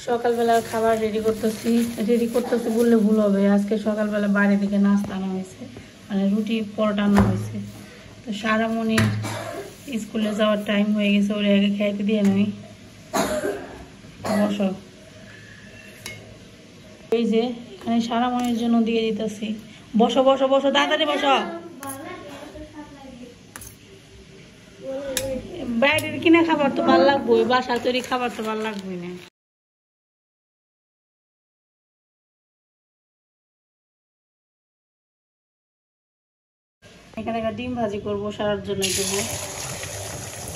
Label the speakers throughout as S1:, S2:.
S1: সকালবেলার খাবার রেডি করতেছি বললে ভুল হবে। আজকে সকালবেলা বাইরে থেকে নাস্তা আনা হয়েছে, মানে রুটি পরোটা আনা হয়েছে। তো সারামণির স্কুলে যাওয়ার টাইম হয়ে গেছে, ওরে আগে খাইতে দিয়ে নই। বসো, এই যে এখানে সারামণির জন্য দিয়ে দিতেছি। বসো বসো বসো, তাড়াতাড়ি বসো। বাইরের কিনা খাবার তো ভালো লাগবে, বাসা তৈরি খাবার তো ভালো লাগবে না। এখানে একটা ডিম ভাজি করবো, সারার জন্য করবো।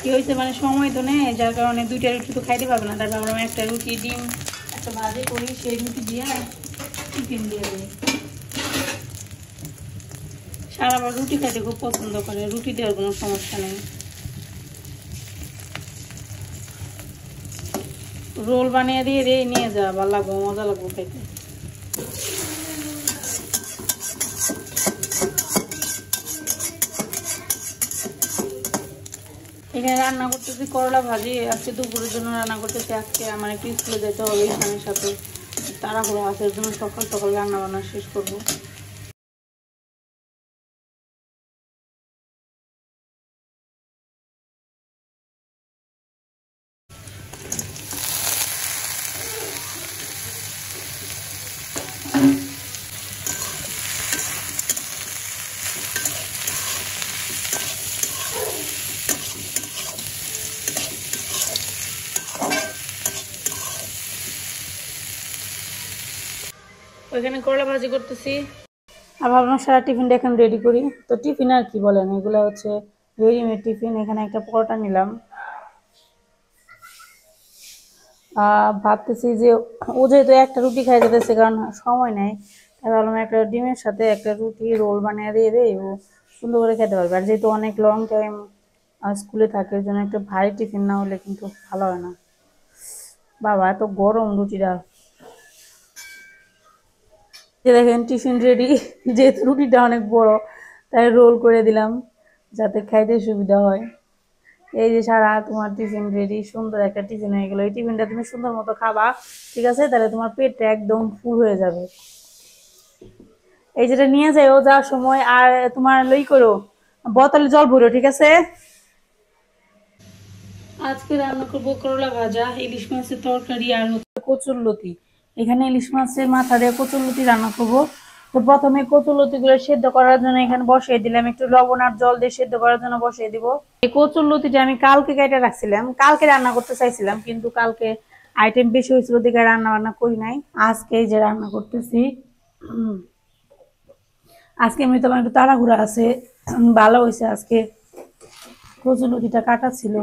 S1: কি হয়েছে, মানে সময় তো নেই, যার কারণে দুইটা রুটি তো খাইতে পারবে না। তারপর আমরা একটা রুটি ডিম একটা ভাজি করি, সেই রুটি দিয়ে টিফিন দিয়ে দিই। সারা আবার রুটি খাইতে খুব পছন্দ করে, রুটি দেওয়ার কোনো সমস্যা নেই। রোল বানিয়ে দিয়ে নিয়ে যা, ভালো লাগবে, মজা লাগবে খাইতে। এখানে রান্না করতেছি করলা ভাজি। আজকে দুপুরের জন্য রান্না করতেছি। আজকে আমার একটু স্কুলে যেতে হবে, ইসলামের সাথে তাড়াহুড়ো আছে, এর জন্য সকাল সকাল রান্না বান্না শেষ করবো। ওইখানে করলা ভাজি করতেছি, আর ভাবলাম সারা টিফিনটা এখন রেডি করি। তো টিফিন আর কি বলেন, এগুলো হচ্ছে রেডিমেড টিফিন। এখানে একটা পরোটা নিলাম। ভাবতেছি যে ও যেহেতু একটা রুটি খাই যেতেছে, কারণ সময় নেই, তাই ভাবলাম একটা ডিমের সাথে একটা রুটি রোল বানিয়ে দিয়ে দেয়, ও সুন্দর করে খেতে পারবে। আর যেহেতু অনেক লং টাইম স্কুলে থাকে, ওই জন্য একটা ভারী টিফিন না হলে কিন্তু ভালো হয় না। বাবা এত গরম রুটিটা। দেখেন টিফিন রেডি। যেহেতু রুটিটা অনেক বড়, তাই রোল করে দিলাম যাতে খাইতে সুবিধা হয়। এই যে সারা, তোমার টিফিন রেডি, সুন্দর একটা টিফিন হয়ে গেলো। এই টিফিনটা তুমি সুন্দর মতো খাবা, ঠিক আছে? তাহলে তোমার পেটটা একদম ফুল হয়ে যাবে। এই যেটা নিয়ে যাও যাওয়ার সময়, আর তোমার লই করো বোতলে জল ভরো, ঠিক আছে? আজকে রান্না করবো করলা ভাজা, ইলিশ মাছের তরকারি, আর হচ্ছে কচুরলতি। এখানে ইলিশ মাছের মাথা দিয়ে কচুরলতি রান্না করবো। তো প্রথমে কচুরলতি গুলো সেদ্ধ করার জন্য এখানে বসিয়ে দিলাম, একটু লবণ আর জল দিয়ে সেদ্ধ করার জন্য বসিয়ে দিব। এই কচুরলতিটা আমি কালকে কেটে রাখছিলাম, কালকে রান্না করতে চাইছিলাম, কিন্তু কালকে আইটেম বেশি হয়েছিল দিকে রান্না বান্না করি নাই। আজকে এই যে রান্না করতেছি। আজকে এমনি তোমার একটু তাড়াহুড়া আছে, ভালো হয়েছে আজকে কচুরলতিটা কাটা ছিল।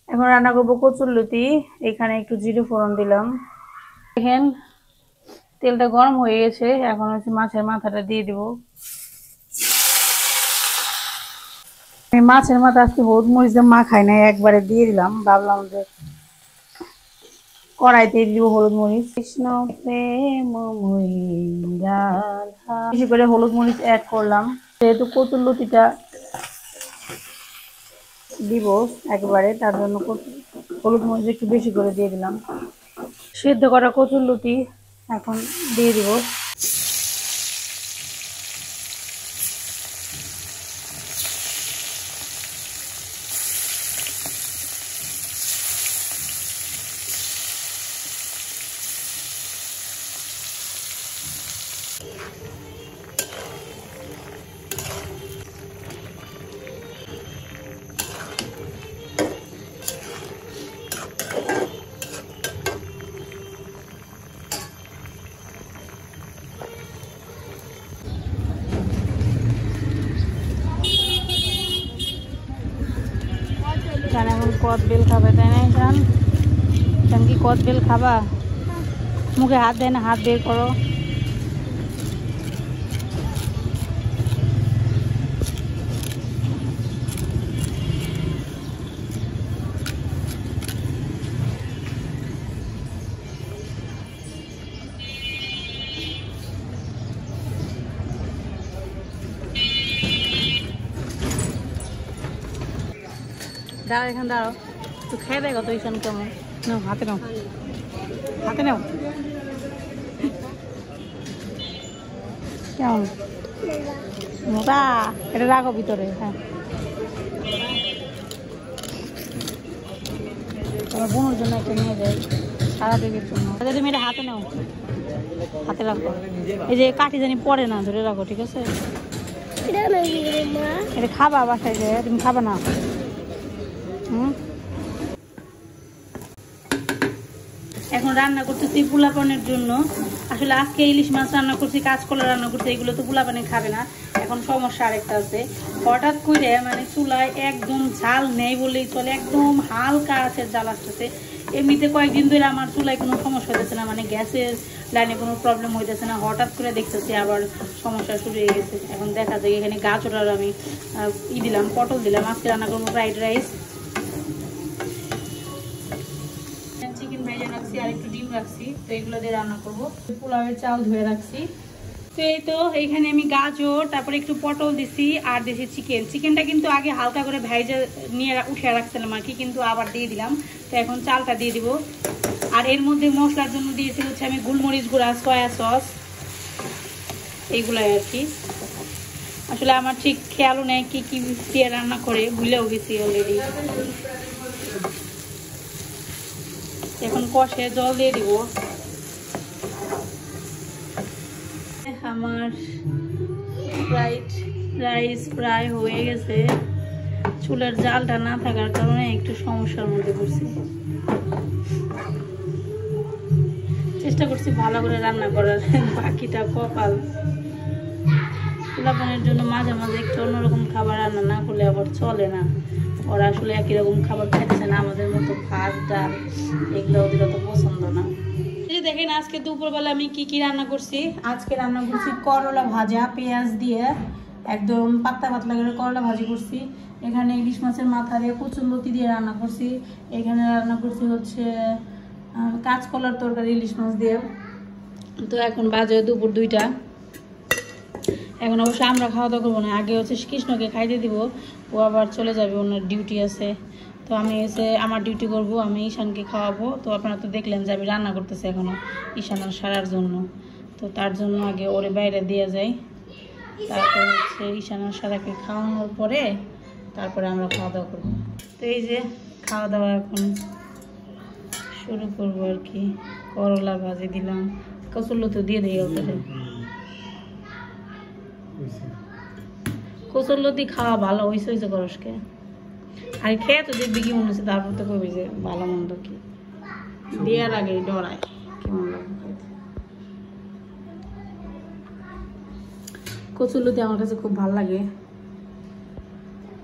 S1: এখন রান্না করবো কচুরলতি। এখানে একটু জিরে ফোড়ন দিলাম। দেখেন তেলটা গরম হয়ে গেছে, এখন হচ্ছে মাছের মাথাটা দিয়ে দিব। আমি মাছের মাথা আজকে হলুদ মরিচ দিয়ে মাখাই নাই, একবারে দিয়ে দিলাম। ভাবলাম যে কড়াইতে দিব হলুদ মরিচ। কৃষ্ণ প্রেম বেশি করে হলুদ মরিচ অ্যাড করলাম, যেহেতু কচুরলতিটা দিব একবারে, তার জন্য হলুদ মরিচ একটু বেশি করে দিয়ে দিলাম। সিদ্ধ করা কচুরলতি এখন দিয়ে দিব। এখন কদ বেল খাবে, তাই না? এখান কি কদ বেল খাবা? মুখে হাত দেয় না, হাত বের করো। দাঁড়াও, এখানে দাঁড়াও, একটু খেয়ে দেখো তো ঈশান কেমন। নাও হাতে নাও, হাতে নাও। কেমন মোটা? এটা রাখো ভিতরে। হ্যাঁ, আমার বোনের জন্য একটা নিয়ে যাই, সারা বেগের জন্য। আচ্ছা তুমি এটা হাতে নাও, হাতে রাখো। এই যে কাঠি জানি পড়ে না, ধরে রাখো, ঠিক আছে? এটা খাবা বাসায় যে, তুমি খাবা না? এখন রান্না করতেছি পোলাপানের জন্য। আসলে আজকে ইলিশ মাছ রান্না করছি, কাঁচকলা রান্না করছি, এগুলো তো পোলাপানে খাবে না। এখন সমস্যা আরেকটা আছে, হঠাৎ করে মানে চুলায় একদম ঝাল নেই বলেই চলে, একদম হালকা আছে ঝাল আসতেছে। এমনিতে কয়েকদিন ধরে আমার চুলায় কোনো সমস্যা হইতেছে না, মানে গ্যাসের লাইনে কোনো প্রবলেম হইতেছে না। হঠাৎ করে দেখতেছি আবার সমস্যা শুরু হয়ে গেছে। এখন দেখা যায় এখানে গাজর আর আমি দিলাম, পটল দিলাম। আজকে রান্না করবো ফ্রাইড রাইস, চিকেন ভেজে রাখছি আর একটু ডিম রাখছি, তো এগুলো দিয়ে রান্না করবো। পোলাওয়ের চাল ধুয়ে রাখছি। তো এই তো এইখানে আমি গাজর, তারপরে একটু পটল দিছি আর দিছি চিকেন। চিকেনটা কিন্তু আগে হালকা করে ভেজে নিয়ে উঠে রাখছিলাম আর কি, কিন্তু আবার দিয়ে দিলাম। তো এখন চালটা দিয়ে দিব। আর এর মধ্যে মশলার জন্য দিয়েছি হচ্ছে আমি গোলমরিচ গুঁড়া, সয়া সস, এইগুলাই আর কি। আসলে আমার ঠিক খেয়ালও নেই কি কি দিয়ে রান্না করে, ভুলেও গেছি অলরেডি। এখন কষে জল দিয়ে দিব। আমার ফ্রাইড রাইস প্রায় হয়ে গেছে। চুলার জালটা না থাকার কারণে একটু সমস্যার মধ্যে পড়ছি। চেষ্টা করছি ভালো করে রান্না করার, বাকিটা কপাল। পোলাপানের জন্য মাঝে মাঝে একটু অন্যরকম খাবার রান্না না করলে আবার চলে না। ওরা আসলে একই রকম খাবার খাইতেছে না, আমাদের মতো ভাত ডাল এগুলো ওদের অত পছন্দ না। এই যে দেখেন আজকে দুপুরবেলা আমি কি কি রান্না করছি। আজকে রান্না করছি করলা ভাজা, পেঁয়াজ দিয়ে একদম পাতলা পাতলা করে করলা ভাজি করছি। এখানে ইলিশ মাছের মাথা দিয়ে কচুরলতি দিয়ে রান্না করছি। এখানে রান্না করছি হচ্ছে কাঁচকলার তরকারি ইলিশ মাছ দিয়ে। তো এখন বাজে দুপুর 2টা। এখন অবশ্য আমরা খাওয়া দাওয়া করবো না, আগে হচ্ছে কৃষ্ণকে খাইতে দিব, ও আবার চলে যাবে, ওনার ডিউটি আছে। তো আমি এসে আমার ডিউটি করব, আমি ঈশানকে খাওয়াবো। তো আপনারা তো দেখলেন যে আমি রান্না করতেছি এখনও ঈশানের সারার জন্য। তো তার জন্য আগে ওরে বাইরে দিয়ে যাই, তারপর হচ্ছে ঈশানের সারাকে খাওয়ানোর পরে তারপরে আমরা খাওয়া দাওয়া করবো। তো এই যে খাওয়া দাওয়া এখন শুরু করবো আর কি। করলা ভাজি দিলাম, কচুরলতি দিয়ে দিই ওটারে। কচুরলতি খাওয়া ভালো হয়েছে হয়েছে করসকে, আর খেয়ে তো দেখবি কি মনে হচ্ছে, তারপর তো কবি যে ভালো মন্দ কি দেওয়ার আগে ডরায় কেমন লাগবে খাইতে। কচুরলতি আমার কাছে খুব ভালো লাগে।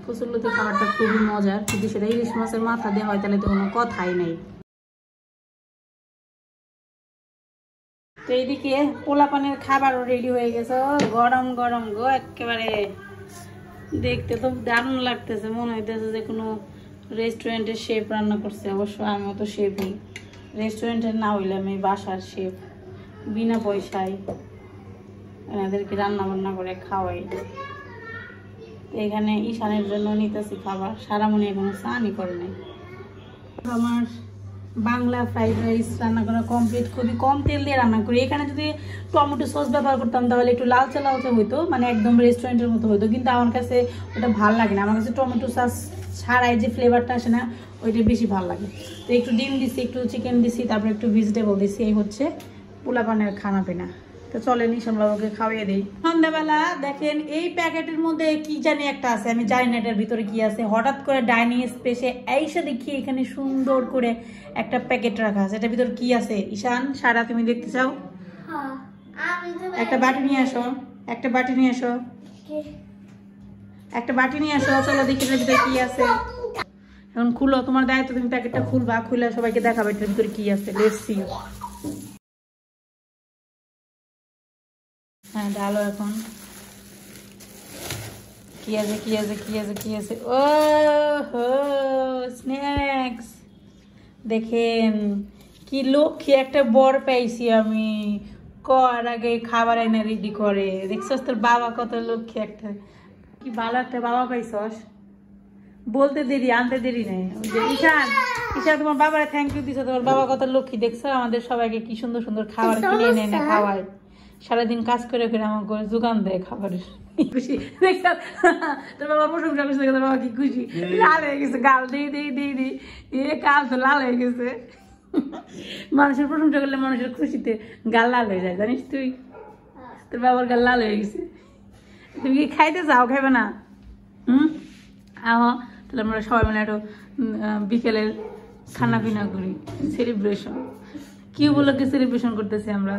S1: কচুরলতি খাবারটা খুবই মজার, যদি সেটা ইলিশ মাছের মাথা দিয়ে হয় তাহলে তো কোনো কথাই নেই। তো এইদিকে পোলাপানের খাবারও রেডি হয়ে গেছে, গরম গরম গো, একেবারে দেখতে তো দারুণ লাগতেছে। মনে হইতেছে যে কোনো রেস্টুরেন্টের শেফ রান্না করছে। অবশ্য আমিও তো শেফই, রেস্টুরেন্টের না হইলে আমি বাসার শেফ, বিনা পয়সায় এনাদেরকে রান্না বান্না করে খাওয়াই। তো এখানে ঈশানের জন্য নিতেছি খাবার, সারামণি এখনো স্নানই করে নাই। আমার বাংলা ফ্রাইড রাইস রান্না করা কমপ্লিট। খুবই কম তেল দিয়ে রান্না করি। এখানে যদি টমেটো সস ব্যবহার করতাম তাহলে একটু লালচে লালচে হইতো, মানে একদম রেস্টুরেন্টের মতো হইতো, কিন্তু আমার কাছে ওটা ভালো লাগে না। আমার কাছে টমেটো সস ছাড়াই যে ফ্লেভারটা আসে না, ওইটা বেশি ভালো লাগে। তো একটু ডিম দিছি, একটু চিকেন দিছি, তারপর একটু ভেজিটেবল দিছি। এই হচ্ছে পোলাপানের খানা পিনা। তো চলেন ঈশান বাবুকে খাওয়াই দিই। সন্ধ্যাবেলা দেখেন এই প্যাকেটের মধ্যে কি জানি একটা আছে, আমি জানি না এটার ভিতরে কি আছে। হঠাৎ করে ডাইনিং স্পেসে এইসা দেখি এখানে সুন্দর করে একটা প্যাকেট রাখা আছে। এটার ভিতরে কি আছে ঈশান, সারা তুমি দেখতে চাও? একটা বাটি নিয়ে আসো, একটা বাটি নিয়ে আসো, একটা বাটি নিয়ে আসো। চলো দেখি এটার ভিতরে কি আছে। এখন খুলো, তোমার দায়িত্ব, তুমি প্যাকেটটা খুলবা, খুলে সবাইকে দেখাবে এটার ভিতরে কি আছে। Let's see. হ্যাঁ ঢালো এখন। কি আছে কি আছে কি আছে কি আছে? ও হো স্ন্যাক্স। দেখেন কি লক্ষ্মী একটা বর পাইছি আমি, কর আগে খাবার এনে রেডি করে। দেখছস তোর বাবা কত লক্ষ্মী একটা, কি ভালো একটা বাবা পাইছস। বলতে দেরি আনতে দেরি নেই। ঈশান ঈশান তোমার বাবার থ্যাংক ইউ দিছো, তোমার বাবা কত লক্ষ্মী দেখছো, আমাদের সবাইকে কি সুন্দর সুন্দর খাবার কিনে এনে এনে খাওয়ায়, সারাদিন কাজ করে করে আমাকে যোগান দেয় খাবারের। খুশি দেখছো তোর বাবা প্রশংসা করছে, তোর বাবা কি খুশি, লাল হয়ে গেছে গাল দিয়ে দিয়ে দিয়ে দিয়ে এ কাল তো লাল হয়ে গেছে। মানুষের প্রশংসা করলে মানুষের খুশিতে গাল লাল হয়ে যায় জানিস তুই, তোর বাবার গাল লাল হয়ে গেছে। তুমি কি খাইতে চাও, খাইবে না? আহ তাহলে আমরা সবাই মিলে একটু বিকেলের খানা পিনা করি, সেলিব্রেশন। কি উপলক্ষে সেলিব্রেশন করতেছি আমরা?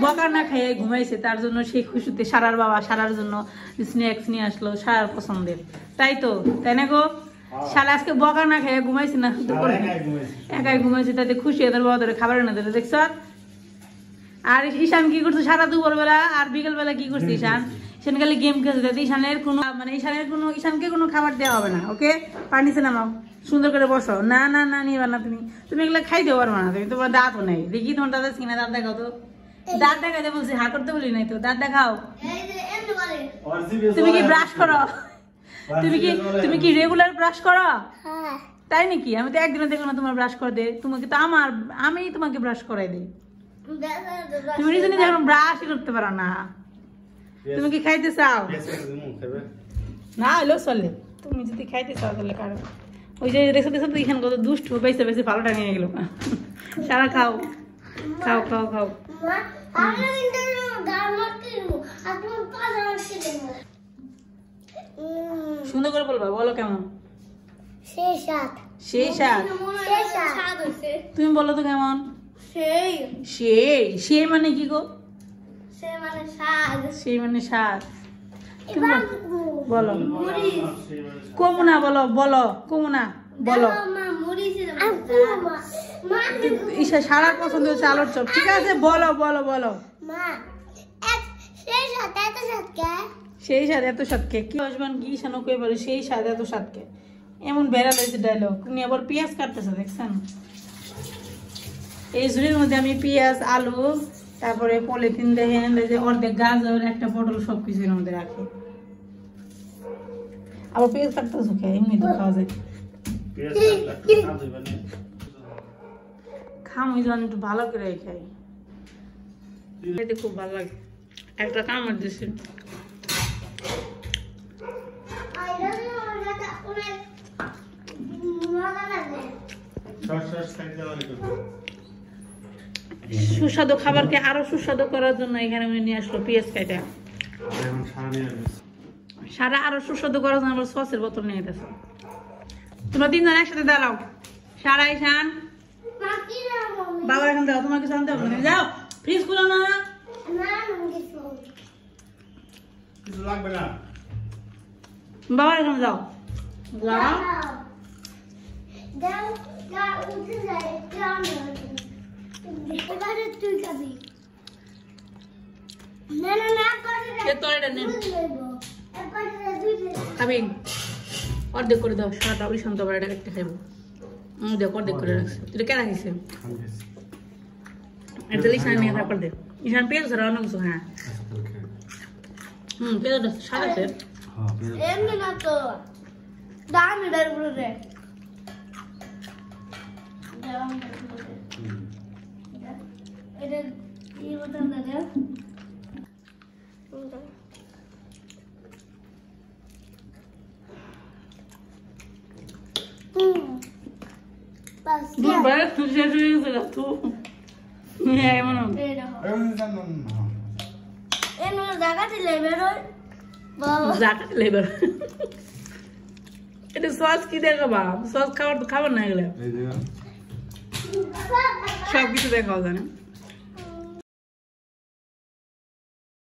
S1: বকা না খাইয়ে ঘুমাইছে, তার জন্য সেই খুশিতে সারার বাবা সারার জন্য স্ন্যাক্স নিয়ে আসলো, সারার পছন্দের, তাই তো, তাই না গো? সারা আজকে বকা না খাইয়ে ঘুমাইছে না, একাই ঘুমাইছে, তাতে খুশি তোর বাবা ধরে খাবার এনে দিলে দেখছ। আর ঈশান কি করছে সারা দুপুর বেলা আর বিকেল বেলা কি করছে? ঈশান খালি গেম খেলছে। ঈশানের কোনো মানে ঈশানকে কোনো খাবার দেওয়া হবে না, ওকে? পানিতে নামাও, সুন্দর করে বসো। না না না নিবা না, তুমি এগুলো খাইতে পারবো না, তুমি তোমার দাঁতও নেই। দেখি তোমার দাদা কিনা দাঁত দেখাও তো, দাঁত দেখাইতে বলছি, হা করতে বলি নাই তো, দাঁত দেখাও। তুমি কি ব্রাশ করো? তুমি কি রেগুলার ব্রাশ করো? তাই নাকি? আমি তো একদিনও দেখো না তোমার ব্রাশ করে দে, তোমাকে তো আমি তোমাকে ব্রাশ করাই দিই, তুমি নিজে এখন ব্রাশ করতে পারো না। তুমি কি খাইতে চাও? না হলো চলে, তুমি যদি খাইতে চাও তাহলে কারো ওই যে রেখে দেখো তো এখানে কত দুষ্ট বেঁচে বেঁচে ভালোটা নিয়ে গেল। সারা খাও খাও খাও খাও। সুন্দর করে বলবা, বলো কেমন? সেই স্বাদ। তুমি বলো তো কেমন? সেই মানে কি গো? সেই মানে স্বাদ। বলো কমুনা, বলো বলো কমুনা, বলো। ঈশা সারার পছন্দ হচ্ছে আলুর চপ, ঠিক আছে? বলো বলো বলো। সেই স্বাদ এত স্বাদকে কি আসবেন কি ঈশানো কই বলে সেই স্বাদ এত স্বাদকে, এমন বেড়াল হয়েছে ডায়লগ। উনি আবার পেঁয়াজ কাটতেছে দেখছেন। এই ঝুড়ির মধ্যে আমি পেঁয়াজ, আলু, তারপরে পলিথিন দেখেন যে অর্ধেক গাজর, একটা পটল সবকিছুর মধ্যে রাখি। আবার পেঁয়াজ কাটতেছো কে? এমনি তো খাওয়া যায়। খামই যখন একটু ভালো করে খাই, খেতে খুব ভালো লাগে। একটা কামড় দিছি। সুস্বাদু খাবারকে আরো সুস্বাদু করার জন্য এখানে উনি নিয়ে আসলো পেঁয়াজ কাটা। সারা আরো সুস্বাদু করার জন্য আবার সসের বোতল নিয়ে গেছে। তোমরা তিনজন একসাথে দাঁড়াও। সারা ঈশান বাবা এখন দাও, তোমার কিছু আনতে হবে না, যাও। ফ্রিজ খুলো না, বাবা এখন যাও যাও। খাবি অর্ধেক করে দাও, সারাটা ওই শান্ত এটা একটা খাইবো। দেখো অর্ধেক করে রাখছে, তুই কেন রাখিস? এটা ঈশান নিয়ে তারপর দে। ঈশান পেঁয়াজ ধরা অন্য কিছু। হ্যাঁ পেঁয়াজটা স্বাদ আছে। এমনি না তো দাম এটার উপরে এটা কি বলতাম দাদা? এটা সস কি দেখাবা? সস খাবার তো খাবার না, এগুলো সব কিছু দেখাও জানে।